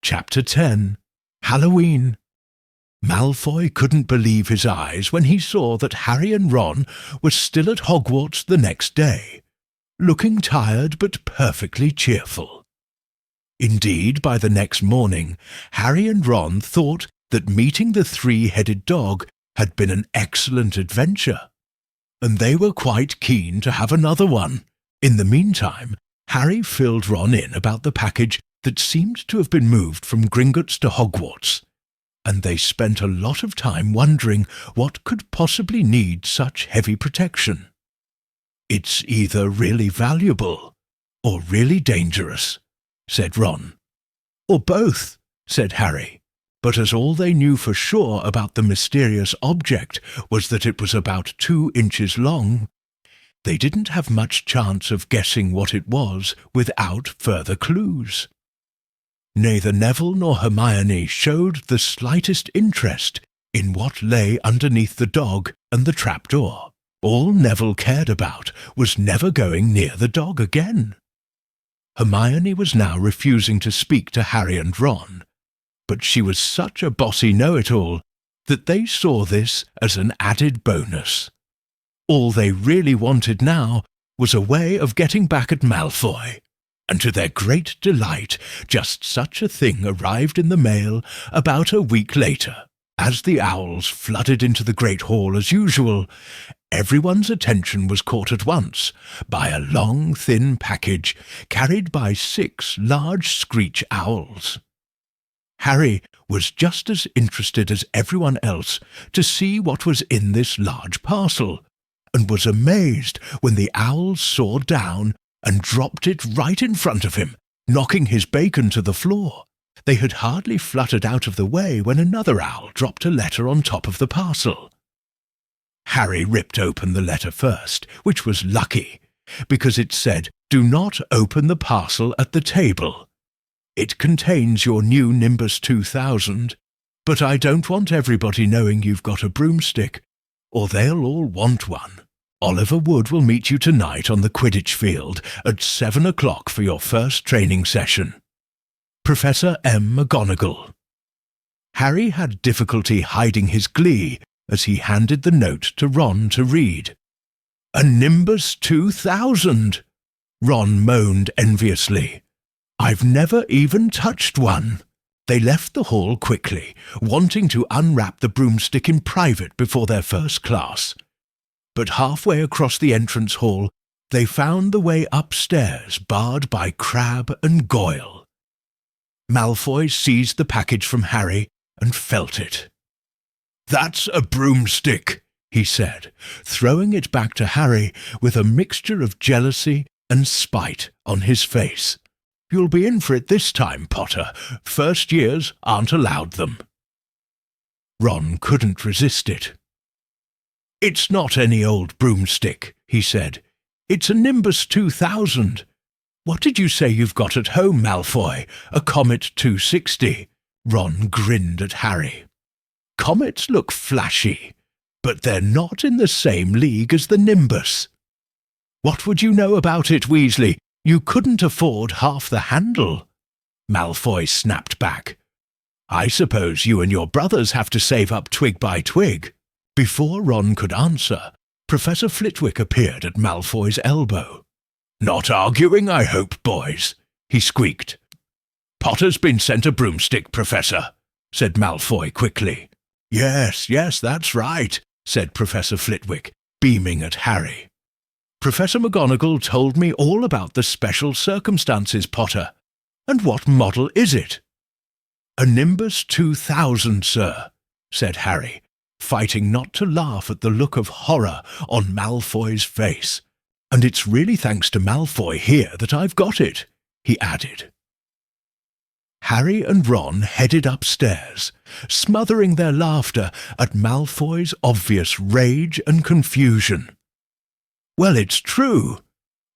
Chapter 10. Halloween. Malfoy couldn't believe his eyes when he saw that Harry and Ron were still at Hogwarts the next day, looking tired but perfectly cheerful. Indeed, by the next morning, Harry and Ron thought that meeting the three-headed dog had been an excellent adventure, and they were quite keen to have another one. In the meantime, Harry filled Ron in about the package that seemed to have been moved from Gringotts to Hogwarts, and they spent a lot of time wondering what could possibly need such heavy protection. "It's either really valuable or really dangerous," said Ron. "Or both," said Harry. But as all they knew for sure about the mysterious object was that it was about 2 inches long, they didn't have much chance of guessing what it was without further clues. Neither Neville nor Hermione showed the slightest interest in what lay underneath the dog and the trapdoor. All Neville cared about was never going near the dog again. Hermione was now refusing to speak to Harry and Ron, but she was such a bossy know-it-all that they saw this as an added bonus. All they really wanted now was a way of getting back at Malfoy, and to their great delight, just such a thing arrived in the mail about a week later. As the owls flooded into the Great Hall as usual, everyone's attention was caught at once by a long, thin package carried by 6 large screech owls. Harry was just as interested as everyone else to see what was in this large parcel, and was amazed when the owls soared down and dropped it right in front of him, knocking his bacon to the floor. They had hardly fluttered out of the way when another owl dropped a letter on top of the parcel. Harry ripped open the letter first, which was lucky, because it said, "Do not open the parcel at the table. It contains your new Nimbus 2000, but I don't want everybody knowing you've got a broomstick, or they'll all want one. Oliver Wood will meet you tonight on the Quidditch field at 7 o'clock for your first training session. Professor M. McGonagall." Harry had difficulty hiding his glee as he handed the note to Ron to read. "A Nimbus 2000! Ron moaned enviously. "I've never even touched one." They left the hall quickly, wanting to unwrap the broomstick in private before their first class. But halfway across the entrance hall, they found the way upstairs barred by Crabbe and Goyle. Malfoy seized the package from Harry and felt it. "That's a broomstick," he said, throwing it back to Harry with a mixture of jealousy and spite on his face. "You'll be in for it this time, Potter. First years aren't allowed them." Ron couldn't resist it. "It's not any old broomstick," he said. "It's a Nimbus 2000. What did you say you've got at home, Malfoy? A Comet 260? Ron grinned at Harry. "Comets look flashy, but they're not in the same league as the Nimbus." "What would you know about it, Weasley? You couldn't afford half the handle." Malfoy snapped back. "I suppose you and your brothers have to save up twig by twig." Before Ron could answer, Professor Flitwick appeared at Malfoy's elbow. "Not arguing, I hope, boys," he squeaked. "Potter's been sent a broomstick, Professor," said Malfoy quickly. Yes, that's right," said Professor Flitwick, beaming at Harry. "Professor McGonagall told me all about the special circumstances, Potter. And what model is it?" "A Nimbus 2000, sir," said Harry, fighting not to laugh at the look of horror on Malfoy's face. "And it's really thanks to Malfoy here that I've got it," he added. Harry and Ron headed upstairs, smothering their laughter at Malfoy's obvious rage and confusion. "Well, it's true,"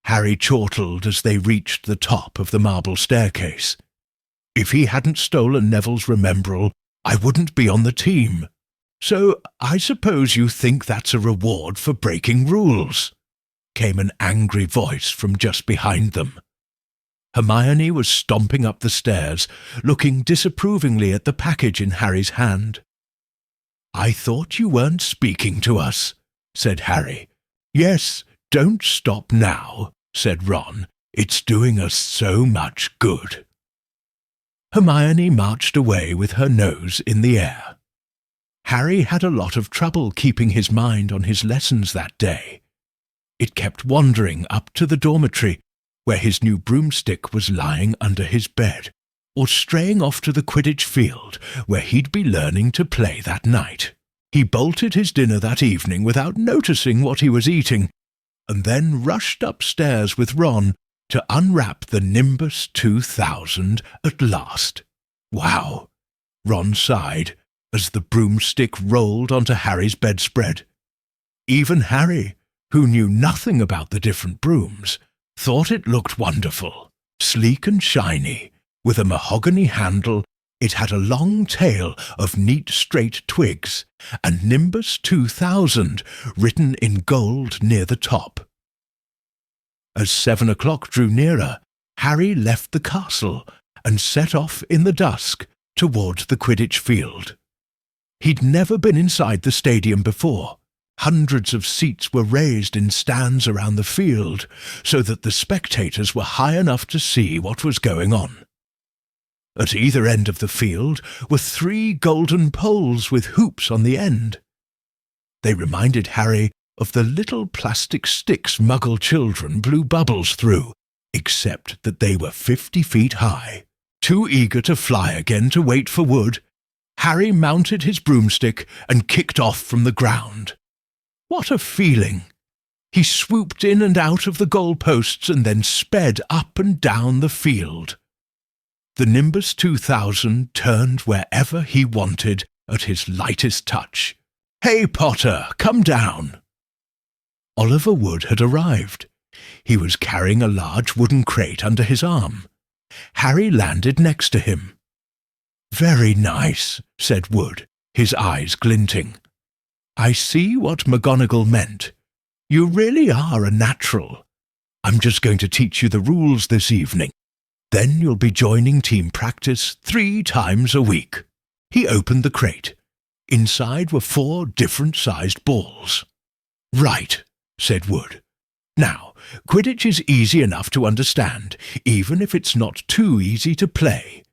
Harry chortled as they reached the top of the marble staircase. "If he hadn't stolen Neville's Remembrall, I wouldn't be on the team. So I suppose you think that's a reward for breaking rules?" came an angry voice from just behind them. Hermione was stomping up the stairs, looking disapprovingly at the package in Harry's hand. "I thought you weren't speaking to us," said Harry. "Yes, don't stop now," said Ron. "It's doing us so much good." Hermione marched away with her nose in the air. Harry had a lot of trouble keeping his mind on his lessons that day. It kept wandering up to the dormitory, where his new broomstick was lying under his bed, or straying off to the Quidditch field, where he'd be learning to play that night. He bolted his dinner that evening without noticing what he was eating, and then rushed upstairs with Ron to unwrap the Nimbus 2000 at last. "Wow!" Ron sighed as the broomstick rolled onto Harry's bedspread. Even Harry, who knew nothing about the different brooms, thought it looked wonderful. Sleek and shiny, with a mahogany handle, it had a long tail of neat straight twigs, and Nimbus 2000 written in gold near the top. As 7 o'clock drew nearer, Harry left the castle and set off in the dusk toward the Quidditch field. He'd never been inside the stadium before. Hundreds of seats were raised in stands around the field, so that the spectators were high enough to see what was going on. At either end of the field were 3 golden poles with hoops on the end. They reminded Harry of the little plastic sticks Muggle children blew bubbles through, except that they were 50 feet high. Too eager to fly again to wait for wood, Harry mounted his broomstick and kicked off from the ground. What a feeling! He swooped in and out of the goalposts and then sped up and down the field. The Nimbus 2000 turned wherever he wanted at his lightest touch. "Hey, Potter, come down!" Oliver Wood had arrived. He was carrying a large wooden crate under his arm. Harry landed next to him. "Very nice," said Wood, his eyes glinting. "I see what McGonagall meant. You really are a natural. I'm just going to teach you the rules this evening. Then you'll be joining team practice 3 times a week." He opened the crate. Inside were 4 different-sized balls. "Right," said Wood. "Now, Quidditch is easy enough to understand, even if it's not too easy to play.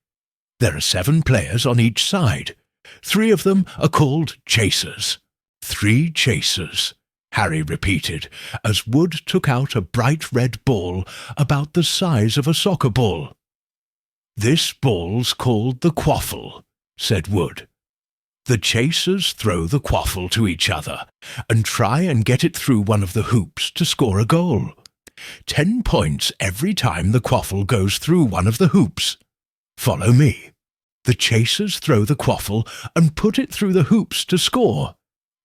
There are 7 players on each side. 3 of them are called chasers. 3 chasers," Harry repeated, as Wood took out a bright red ball about the size of a soccer ball. "This ball's called the quaffle," said Wood. "The chasers throw the quaffle to each other and try and get it through one of the hoops to score a goal. 10 points every time the quaffle goes through one of the hoops. Follow me. The chasers throw the quaffle and put it through the hoops to score,"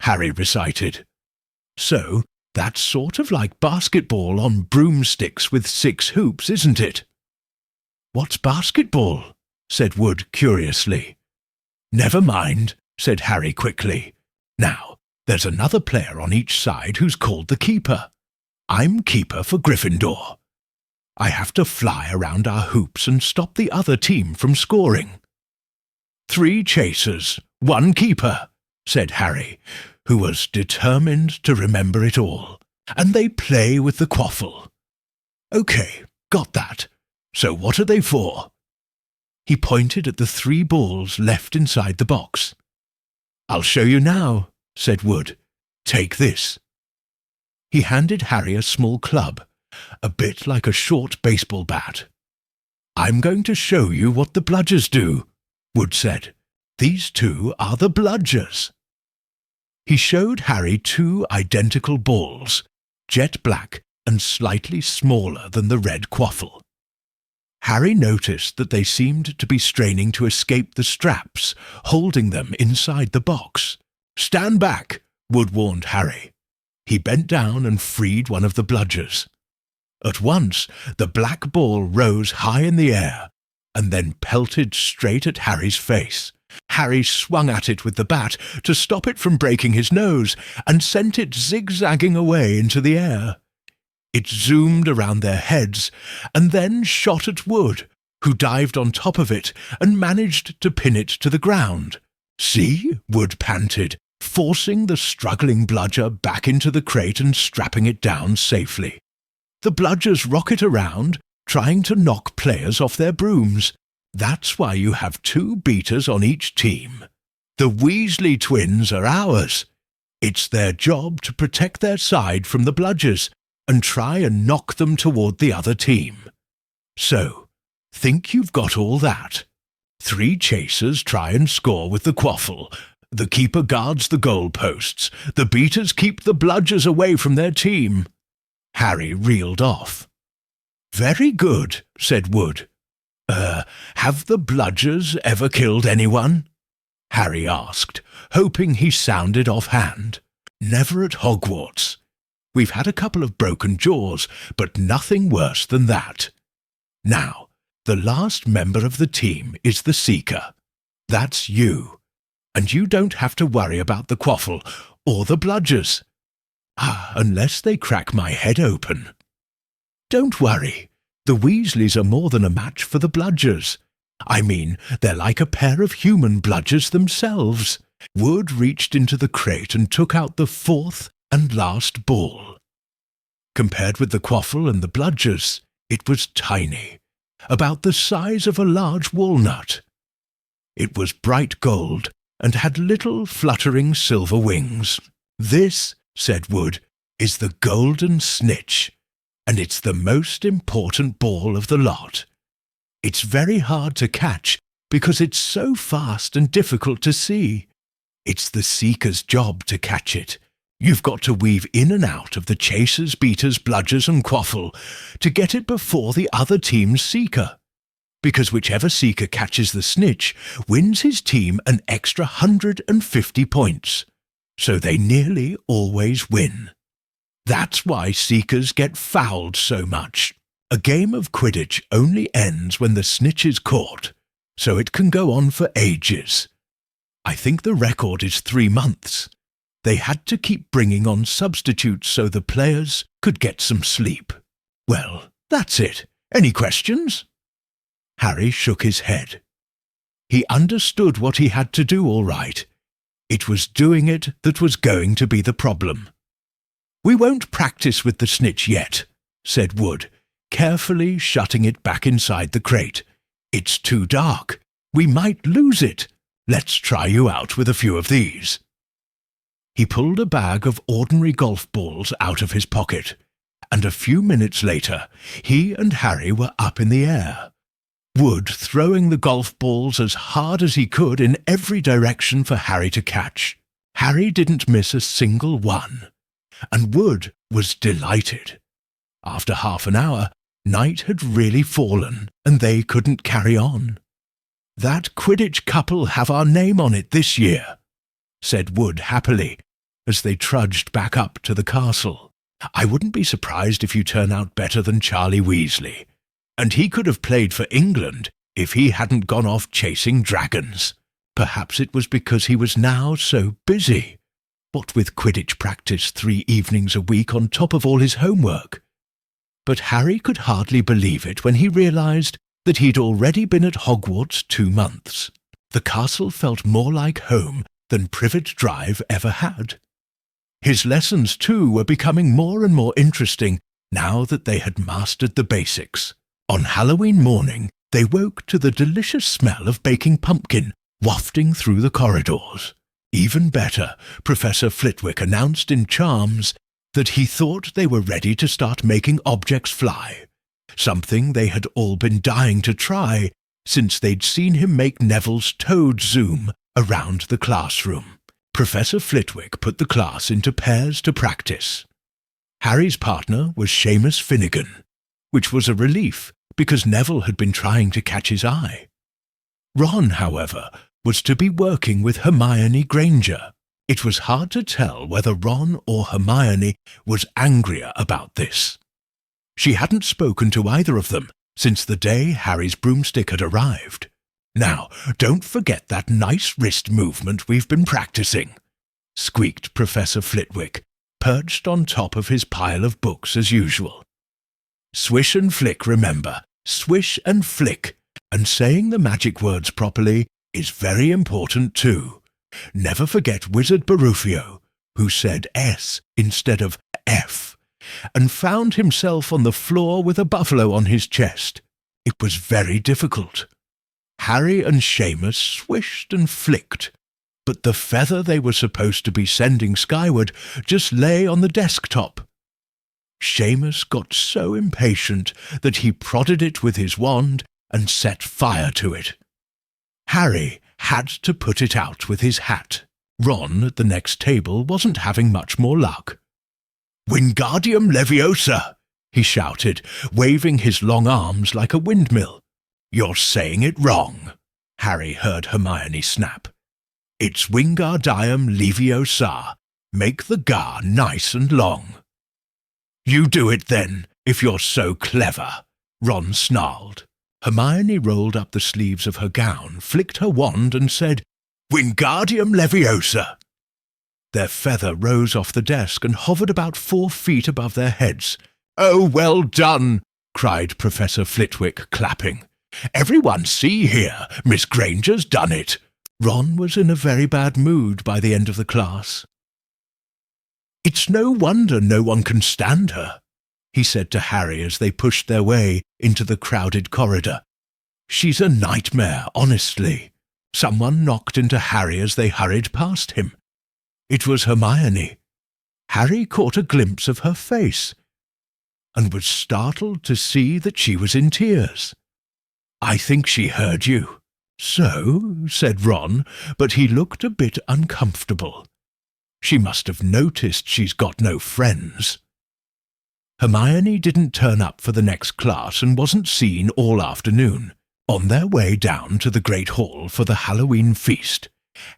Harry recited. "So, that's sort of like basketball on broomsticks with 6 hoops, isn't it?" "What's basketball?" said Wood curiously. "Never mind," said Harry quickly. "Now, there's another player on each side who's called the keeper. I'm keeper for Gryffindor. I have to fly around our hoops and stop the other team from scoring." 3 chasers, 1 keeper," said Harry, who was determined to remember it all, "and they play with the quaffle." "OK, got that. So what are they for?" He pointed at the 3 balls left inside the box. "I'll show you now," said Wood. "Take this." He handed Harry a small club, a bit like a short baseball bat. "I'm going to show you what the bludgers do," Wood said. "These 2 are the bludgers." He showed Harry 2 identical balls, jet black and slightly smaller than the red quaffle. Harry noticed that they seemed to be straining to escape the straps, holding them inside the box. "Stand back," Wood warned Harry. He bent down and freed one of the bludgers. At once, the black ball rose high in the air and then pelted straight at Harry's face. Harry swung at it with the bat to stop it from breaking his nose and sent it zigzagging away into the air. It zoomed around their heads and then shot at Wood, who dived on top of it and managed to pin it to the ground. "See?" Wood panted, forcing the struggling bludger back into the crate and strapping it down safely. The bludgers rocket around, trying to knock players off their brooms. That's why you have 2 beaters on each team. The Weasley twins are ours. It's their job to protect their side from the bludgers and try and knock them toward the other team. So, think you've got all that? 3 chasers try and score with the quaffle. The keeper guards the goal posts. The beaters keep the bludgers away from their team. Harry reeled off. "Very good," said Wood. Have the bludgers ever killed anyone?" Harry asked, hoping he sounded offhand. "Never at Hogwarts. We've had a couple of broken jaws, but nothing worse than that. Now, the last member of the team is the Seeker. That's you. And you don't have to worry about the quaffle or the bludgers. Unless they crack my head open. Don't worry. The Weasleys are more than a match for the bludgers. I mean, they're like a pair of human bludgers themselves." Wood reached into the crate and took out the 4th and last ball. Compared with the quaffle and the bludgers, it was tiny, about the size of a large walnut. It was bright gold and had little fluttering silver wings. "This," said Wood, "is the golden snitch, and it's the most important ball of the lot. It's very hard to catch because it's so fast and difficult to see. It's the Seeker's job to catch it. You've got to weave in and out of the chasers, beaters, bludgers and quaffle to get it before the other team's Seeker, because whichever Seeker catches the snitch wins his team an extra 150 points, so they nearly always win. That's why Seekers get fouled so much. A game of Quidditch only ends when the snitch is caught, so it can go on for ages. I think the record is 3 months. They had to keep bringing on substitutes so the players could get some sleep. Well, that's it. Any questions?" Harry shook his head. He understood what he had to do all right. It was doing it that was going to be the problem. "We won't practice with the snitch yet," said Wood, carefully shutting it back inside the crate. "It's too dark. We might lose it. Let's try you out with a few of these." He pulled a bag of ordinary golf balls out of his pocket, and a few minutes later he and Harry were up in the air, Wood throwing the golf balls as hard as he could in every direction for Harry to catch. Harry didn't miss a single one, and Wood was delighted. After half an hour, night had really fallen, and they couldn't carry on. "That Quidditch couple have our name on it this year," said Wood happily, as they trudged back up to the castle. "I wouldn't be surprised if you turn out better than Charlie Weasley, and he could have played for England if he hadn't gone off chasing dragons. Perhaps it was because he was now so busy, what with Quidditch practice 3 evenings a week on top of all his homework." But Harry could hardly believe it when he realized that he'd already been at Hogwarts 2 months. The castle felt more like home than Privet Drive ever had. His lessons, too, were becoming more and more interesting now that they had mastered the basics. On Halloween morning, they woke to the delicious smell of baking pumpkin wafting through the corridors. Even better, Professor Flitwick announced in Charms that he thought they were ready to start making objects fly, something they had all been dying to try since they'd seen him make Neville's toad zoom around the classroom. Professor Flitwick put the class into pairs to practice. Harry's partner was Seamus Finnegan, which was a relief because Neville had been trying to catch his eye. Ron, however, was to be working with Hermione Granger. It was hard to tell whether Ron or Hermione was angrier about this. She hadn't spoken to either of them since the day Harry's broomstick had arrived. "Now, don't forget that nice wrist movement we've been practicing," squeaked Professor Flitwick, perched on top of his pile of books as usual. Swish and flick, remember, swish and flick, and saying the magic words properly is very important too. Never forget Wizard Barufio, who said S instead of F, and found himself on the floor with a buffalo on his chest. It was very difficult. Harry and Seamus swished and flicked, but the feather they were supposed to be sending skyward just lay on the desktop. Seamus got so impatient that he prodded it with his wand and set fire to it. Harry had to put it out with his hat. Ron at the next table wasn't having much more luck. "Wingardium Leviosa!" he shouted, waving his long arms like a windmill. "You're saying it wrong," Harry heard Hermione snap. "It's Wingardium Leviosa. Make the gar nice and long." "You do it then, if you're so clever," Ron snarled. Hermione rolled up the sleeves of her gown, flicked her wand, and said, "Wingardium Leviosa!" Their feather rose off the desk and hovered about 4 feet above their heads. "Oh, well done!" cried Professor Flitwick, clapping. "Everyone see here, Miss Granger's done it." Ron was in a very bad mood by the end of the class. "It's no wonder no one can stand her," he said to Harry as they pushed their way into the crowded corridor. "She's a nightmare, honestly." Someone knocked into Harry as they hurried past him. It was Hermione. Harry caught a glimpse of her face and was startled to see that she was in tears. "I think she heard you." "So," said Ron, but he looked a bit uncomfortable. "She must have noticed she's got no friends." Hermione didn't turn up for the next class and wasn't seen all afternoon. On their way down to the Great Hall for the Halloween feast,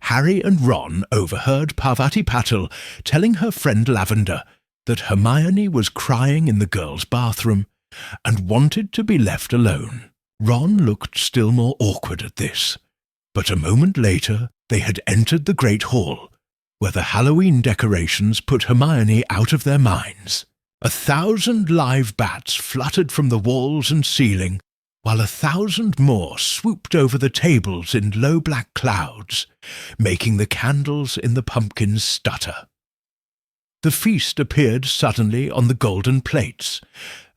Harry and Ron overheard Parvati Patil telling her friend Lavender that Hermione was crying in the girls' bathroom and wanted to be left alone. Ron looked still more awkward at this, but a moment later they had entered the Great Hall, where the Halloween decorations put Hermione out of their minds. 1,000 live bats fluttered from the walls and ceiling, while 1,000 more swooped over the tables in low black clouds, making the candles in the pumpkins stutter. The feast appeared suddenly on the golden plates,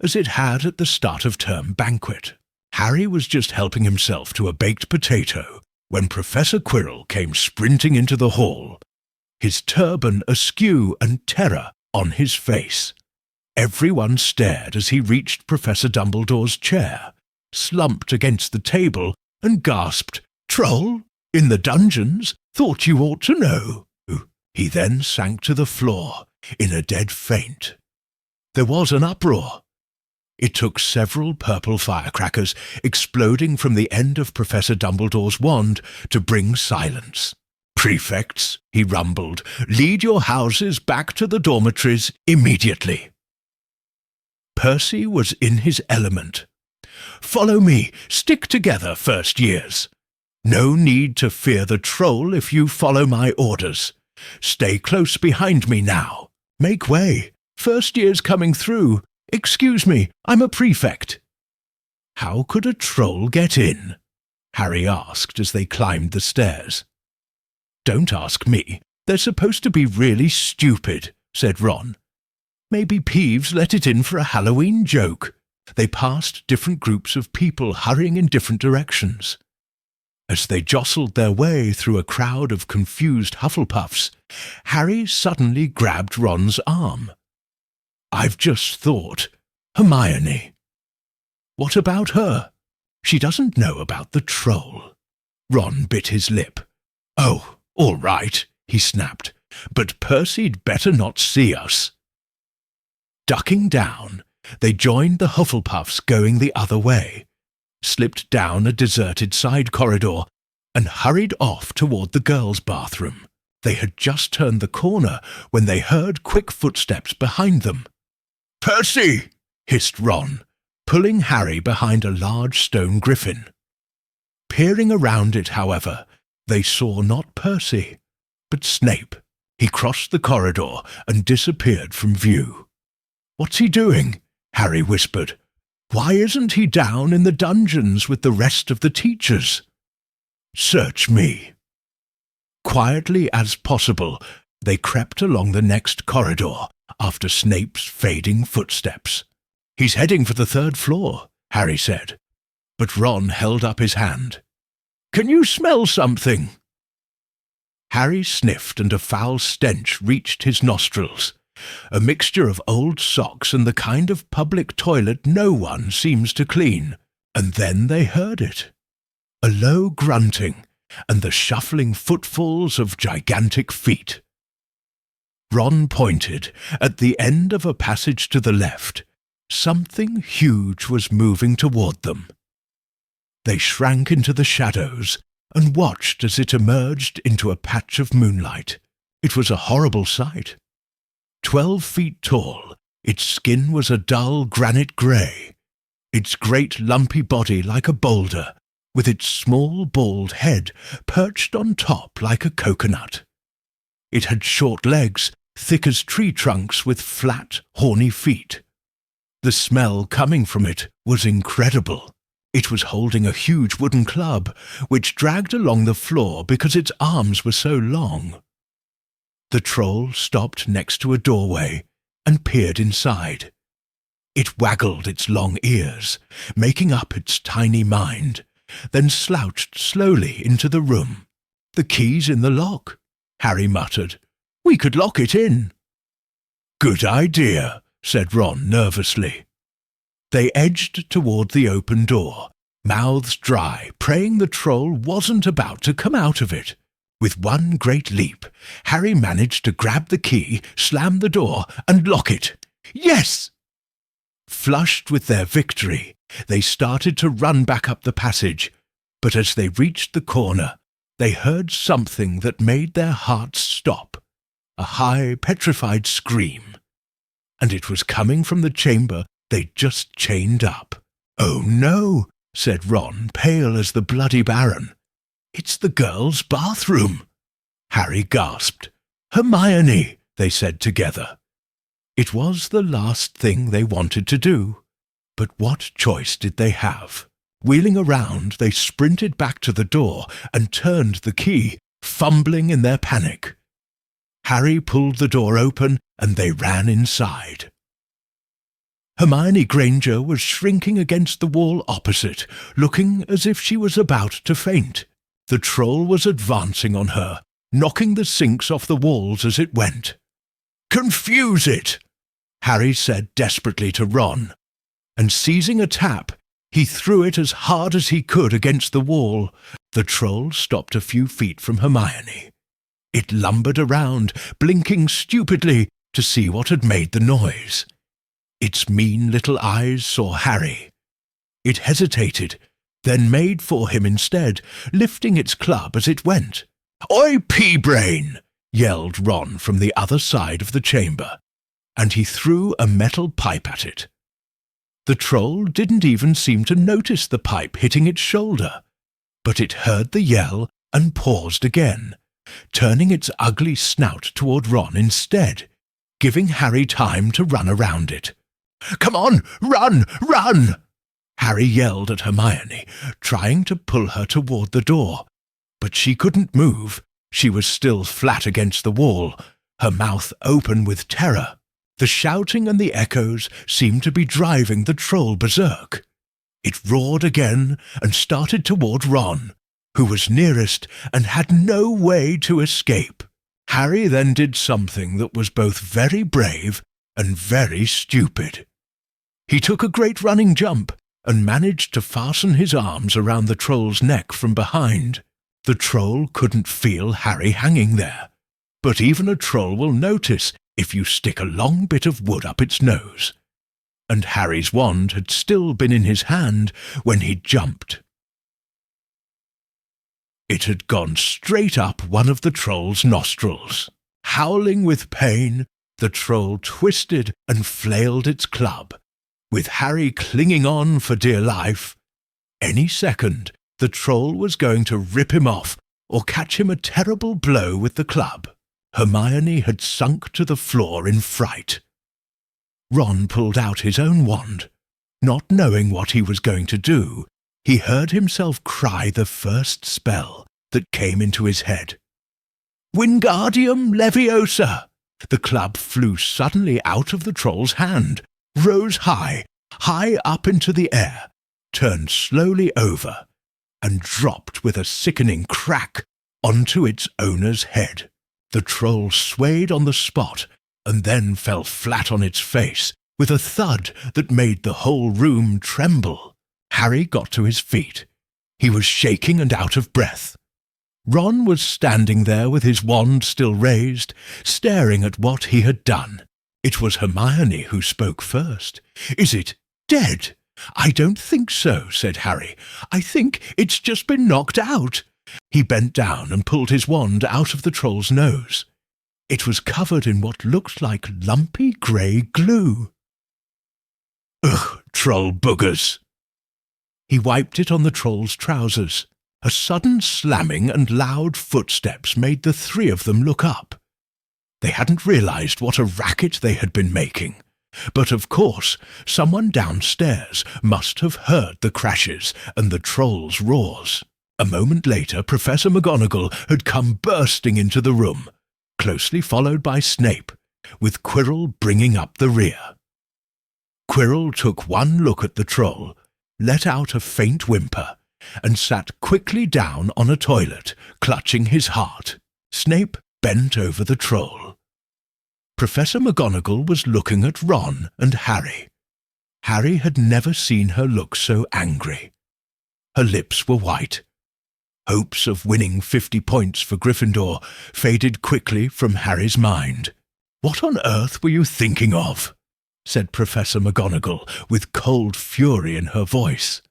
as it had at the start of term banquet. Harry was just helping himself to a baked potato when Professor Quirrell came sprinting into the hall, his turban askew and terror on his face. Everyone stared as he reached Professor Dumbledore's chair, slumped against the table, and gasped, "Troll? In the dungeons? Thought you ought to know." He then sank to the floor in a dead faint. There was an uproar. It took several purple firecrackers exploding from the end of Professor Dumbledore's wand to bring silence. "Prefects," he rumbled, "lead your houses back to the dormitories immediately." Percy was in his element. "Follow me. Stick together, first years. No need to fear the troll if you follow my orders. Stay close behind me now. Make way. First year's coming through. Excuse me, I'm a prefect." "How could a troll get in?" Harry asked as they climbed the stairs. "Don't ask me. They're supposed to be really stupid," said Ron. "Maybe Peeves let it in for a Halloween joke." They passed different groups of people hurrying in different directions. As they jostled their way through a crowd of confused Hufflepuffs, Harry suddenly grabbed Ron's arm. "I've just thought, Hermione." "What about her? She doesn't know about the troll." Ron bit his lip. "Oh, all right," he snapped, "but Percy'd better not see us." Ducking down, they joined the Hufflepuffs going the other way, slipped down a deserted side corridor, and hurried off toward the girls' bathroom. They had just turned the corner when they heard quick footsteps behind them. "Percy!" hissed Ron, pulling Harry behind a large stone griffin. Peering around it, however, they saw not Percy, but Snape. He crossed the corridor and disappeared from view. "What's he doing?" Harry whispered. "Why isn't he down in the dungeons with the rest of the teachers?" "Search me." Quietly as possible, they crept along the next corridor after Snape's fading footsteps. "He's heading for the 3rd floor," Harry said. But Ron held up his hand. "Can you smell something?" Harry sniffed and a foul stench reached his nostrils, a mixture of old socks and the kind of public toilet no one seems to clean. And then they heard it. A low grunting and the shuffling footfalls of gigantic feet. Ron pointed at the end of a passage to the left. Something huge was moving toward them. They shrank into the shadows and watched as it emerged into a patch of moonlight. It was a horrible sight. 12 feet tall, its skin was a dull granite grey, its great lumpy body like a boulder, with its small bald head perched on top like a coconut. It had short legs, thick as tree trunks, with flat, horny feet. The smell coming from it was incredible. It was holding a huge wooden club, which dragged along the floor because its arms were so long. The troll stopped next to a doorway and peered inside. It waggled its long ears, making up its tiny mind, then slouched slowly into the room. "The key's in the lock," Harry muttered. "We could lock it in." "Good idea," said Ron nervously. They edged toward the open door, mouths dry, praying the troll wasn't about to come out of it. With one great leap, Harry managed to grab the key, slam the door, and lock it. Yes! Flushed with their victory, they started to run back up the passage, but as they reached the corner, they heard something that made their hearts stop, a high, petrified scream. And it was coming from the chamber they'd just chained up. "Oh no," said Ron, pale as the bloody Baron. "It's the girls' bathroom." Harry gasped. "Hermione," they said together. It was the last thing they wanted to do, but what choice did they have? Wheeling around, they sprinted back to the door and turned the key, fumbling in their panic. Harry pulled the door open and they ran inside. Hermione Granger was shrinking against the wall opposite, looking as if she was about to faint. The troll was advancing on her, knocking the sinks off the walls as it went. "Confuse it!" Harry said desperately to Ron, and seizing a tap, he threw it as hard as he could against the wall. The troll stopped a few feet from Hermione. It lumbered around, blinking stupidly to see what had made the noise. Its mean little eyes saw Harry. It hesitated, then made for him instead, lifting its club as it went. "Oi, pea-brain!" yelled Ron from the other side of the chamber, and he threw a metal pipe at it. The troll didn't even seem to notice the pipe hitting its shoulder, but it heard the yell and paused again, turning its ugly snout toward Ron instead, giving Harry time to run around it. "Come on, run, run!" Harry yelled at Hermione, trying to pull her toward the door. But she couldn't move. She was still flat against the wall, her mouth open with terror. The shouting and the echoes seemed to be driving the troll berserk. It roared again and started toward Ron, who was nearest and had no way to escape. Harry then did something that was both very brave and very stupid. He took a great running jump and managed to fasten his arms around the troll's neck from behind. The troll couldn't feel Harry hanging there, but even a troll will notice if you stick a long bit of wood up its nose. And Harry's wand had still been in his hand when he jumped. It had gone straight up one of the troll's nostrils. Howling with pain, the troll twisted and flailed its club, with Harry clinging on for dear life. Any second, the troll was going to rip him off or catch him a terrible blow with the club. Hermione had sunk to the floor in fright. Ron pulled out his own wand. Not knowing what he was going to do, he heard himself cry the first spell that came into his head. Wingardium Leviosa! The club flew suddenly out of the troll's hand, rose high up into the air, turned slowly over, and dropped with a sickening crack onto its owner's head. The troll swayed on the spot and then fell flat on its face with a thud that made the whole room tremble. Harry got to his feet. He was shaking and out of breath. Ron was standing there with his wand still raised, staring at what he had done. It was Hermione who spoke first. "Is it dead?" "I don't think so," said Harry. "I think it's just been knocked out." He bent down and pulled his wand out of the troll's nose. It was covered in what looked like lumpy grey glue. "Ugh, troll boogers!" He wiped it on the troll's trousers. A sudden slamming and loud footsteps made the three of them look up. They hadn't realized what a racket they had been making. But of course, someone downstairs must have heard the crashes and the troll's roars. A moment later, Professor McGonagall had come bursting into the room, closely followed by Snape, with Quirrell bringing up the rear. Quirrell took one look at the troll, let out a faint whimper, and sat quickly down on a toilet, clutching his heart. Snape bent over the troll. Professor McGonagall was looking at Ron and Harry. Harry had never seen her look so angry. Her lips were white. Hopes of winning 50 points for Gryffindor faded quickly from Harry's mind. "What on earth were you thinking of?" said Professor McGonagall, with cold fury in her voice.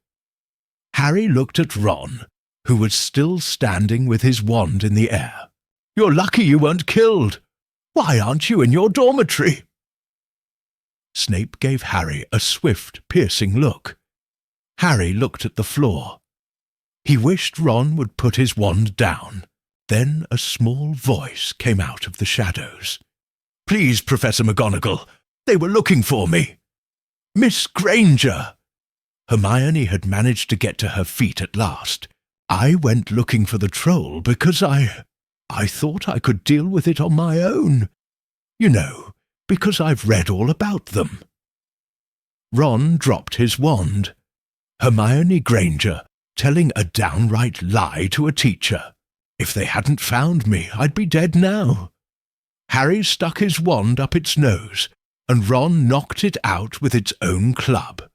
Harry looked at Ron, who was still standing with his wand in the air. "You're lucky you weren't killed. Why aren't you in your dormitory?" Snape gave Harry a swift, piercing look. Harry looked at the floor. He wished Ron would put his wand down. Then a small voice came out of the shadows. "Please, Professor McGonagall, they were looking for me." "Miss Granger!" Hermione had managed to get to her feet at last. "I went looking for the troll because I thought I could deal with it on my own. You know, because I've read all about them." Ron dropped his wand. Hermione Granger telling a downright lie to a teacher. "If they hadn't found me, I'd be dead now." Harry stuck his wand up its nose, and Ron knocked it out with its own club.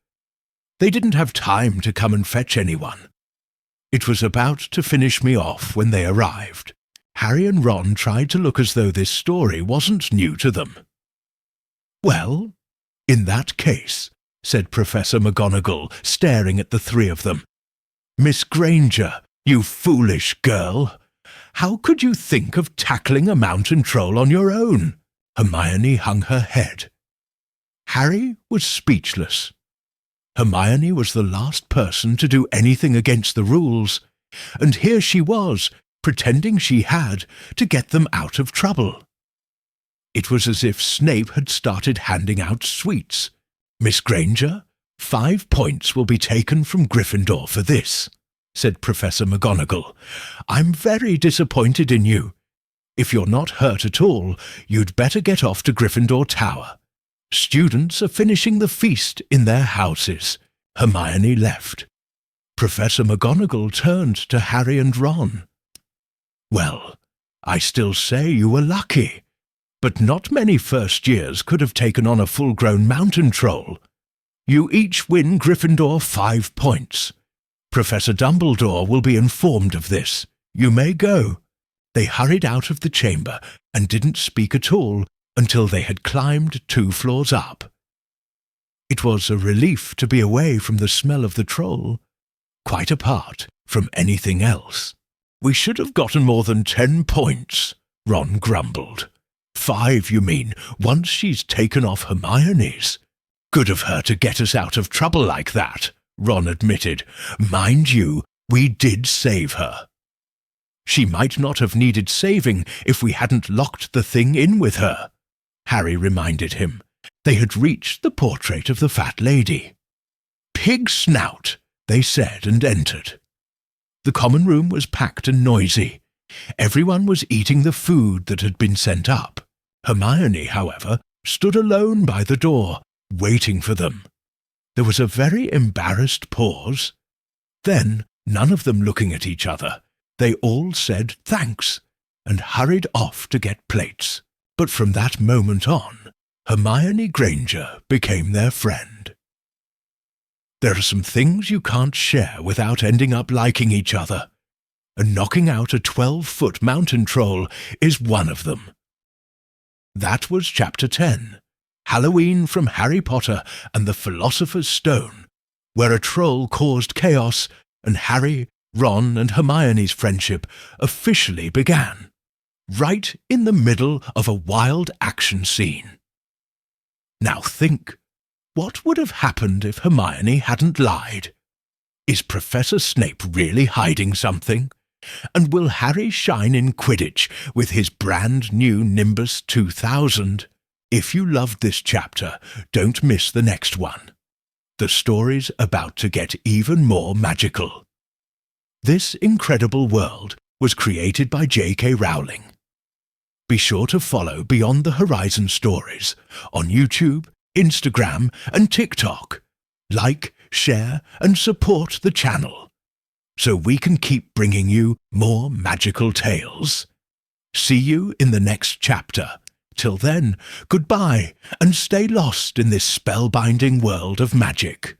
They didn't have time to come and fetch anyone. It was about to finish me off when they arrived. Harry and Ron tried to look as though this story wasn't new to them. "Well, in that case," said Professor McGonagall, staring at the three of them. "Miss Granger, you foolish girl! How could you think of tackling a mountain troll on your own?" Hermione hung her head. Harry was speechless. Hermione was the last person to do anything against the rules, and here she was, pretending she had, to get them out of trouble. It was as if Snape had started handing out sweets. "Miss Granger, 5 points will be taken from Gryffindor for this," said Professor McGonagall. "I'm very disappointed in you. If you're not hurt at all, you'd better get off to Gryffindor Tower. Students are finishing the feast in their houses." Hermione left. Professor McGonagall turned to Harry and Ron. "Well, I still say you were lucky, but not many first years could have taken on a full-grown mountain troll. You each win Gryffindor 5 points. Professor Dumbledore will be informed of this. You may go." They hurried out of the chamber and didn't speak at all until they had climbed 2 floors up. It was a relief to be away from the smell of the troll, quite apart from anything else. "We should have gotten more than 10 points, Ron grumbled. 5, you mean, once she's taken off Hermione's. Good of her to get us out of trouble like that, Ron admitted. Mind you, we did save her. She might not have needed saving if we hadn't locked the thing in with her, Harry reminded him. They had reached the portrait of the fat lady. Pig snout, they said, and entered. The common room was packed and noisy. Everyone was eating the food that had been sent up. Hermione, however, stood alone by the door, waiting for them. There was a very embarrassed pause. Then, none of them looking at each other, they all said thanks and hurried off to get plates. But from that moment on, Hermione Granger became their friend. There are some things you can't share without ending up liking each other, and knocking out a 12-foot mountain troll is one of them. That was Chapter 10, Halloween from Harry Potter and the Philosopher's Stone, where a troll caused chaos and Harry, Ron and Hermione's friendship officially began, right in the middle of a wild action scene. Now think, what would have happened if Hermione hadn't lied? Is Professor Snape really hiding something? And will Harry shine in Quidditch with his brand new Nimbus 2000? If you loved this chapter, don't miss the next one. The story's about to get even more magical. This incredible world was created by J.K. Rowling. Be sure to follow Beyond the Horizon Stories on YouTube, Instagram and TikTok. Like, share and support the channel so we can keep bringing you more magical tales. See you in the next chapter. Till then, goodbye and stay lost in this spellbinding world of magic.